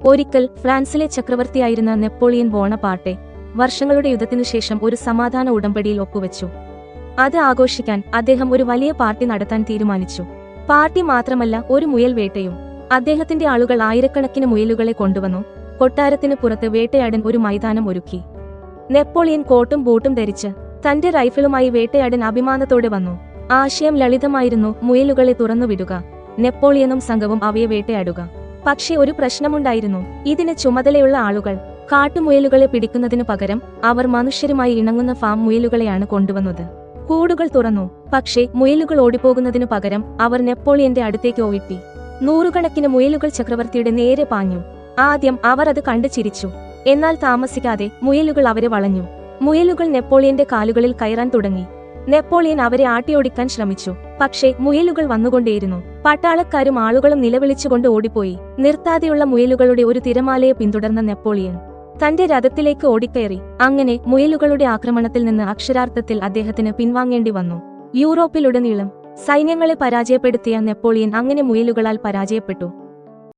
ഒരിക്കൽ ഫ്രാൻസിലെ ചക്രവർത്തിയായിരുന്ന നെപ്പോളിയൻ ബോണപാർട്ടെ വർഷങ്ങളുടെ യുദ്ധത്തിനുശേഷം ഒരു സമാധാന ഉടമ്പടിയിൽ ഒപ്പുവെച്ചു. അത് ആഘോഷിക്കാൻ അദ്ദേഹം ഒരു വലിയ പാർട്ടി നടത്താൻ തീരുമാനിച്ചു. പാർട്ടി മാത്രമല്ല, ഒരു മുയൽ വേട്ടയും. അദ്ദേഹത്തിന്റെ ആളുകൾ ആയിരക്കണക്കിന് മുയലുകളെ കൊണ്ടുവന്നു. കൊട്ടാരത്തിന് പുറത്ത് വേട്ടയാടൻ ഒരു മൈതാനം ഒരുക്കി. നെപ്പോളിയൻ കോട്ടും ബൂട്ടും ധരിച്ച് തന്റെ റൈഫിളുമായി വേട്ടയാടൻ അഭിമാനത്തോടെ വന്നു. ആശയം ലളിതമായിരുന്നു: മുയലുകളെ തുറന്നുവിടുക, നെപ്പോളിയനും സംഘവും അവയെ വേട്ടയാടുക. പക്ഷേ ഒരു പ്രശ്നമുണ്ടായിരുന്നു. ഇതിന് ചുമതലയുള്ള ആളുകൾ കാട്ടുമുയലുകളെ പിടിക്കുന്നതിനു പകരം അവർ മനുഷ്യരുമായി ഇണങ്ങുന്ന ഫാം മുയലുകളെയാണ് കൊണ്ടുവന്നത്. കൂടുകൾ തുറന്നു. പക്ഷേ മുയലുകൾ ഓടിപ്പോകുന്നതിനു പകരം അവർ നെപ്പോളിയന്റെ അടുത്തേക്ക് ഓടിട്ടി. നൂറുകണക്കിന് മുയലുകൾ ചക്രവർത്തിയുടെ നേരെ പാഞ്ഞു. ആദ്യം അവർ അത് കണ്ടു ചിരിച്ചു. എന്നാൽ താമസിക്കാതെ മുയലുകൾ അവരെ വളഞ്ഞു. മുയലുകൾ നെപ്പോളിയന്റെ കാലുകളിൽ കയറാൻ തുടങ്ങി. നെപ്പോളിയൻ അവരെ ആട്ടിയോടിക്കാൻ ശ്രമിച്ചു. പക്ഷേ മുയലുകൾ വന്നുകൊണ്ടേയിരുന്നു. പട്ടാളക്കാരും ആളുകളും നിലവിളിച്ചുകൊണ്ട് ഓടിപ്പോയി. നിർത്താതെയുള്ള മുയലുകളുടെ ഒരു തിരമാലയെ പിന്തുടർന്ന നെപ്പോളിയൻ തന്റെ രഥത്തിലേക്ക് ഓടിക്കയറി. അങ്ങനെ മുയലുകളുടെ ആക്രമണത്തിൽ നിന്ന് അക്ഷരാർത്ഥത്തിൽ അദ്ദേഹത്തിന് പിൻവാങ്ങേണ്ടി വന്നു. യൂറോപ്പിലുടനീളം സൈന്യങ്ങളെ പരാജയപ്പെടുത്തിയ നെപ്പോളിയൻ അങ്ങനെ മുയലുകളാൽ പരാജയപ്പെട്ടു.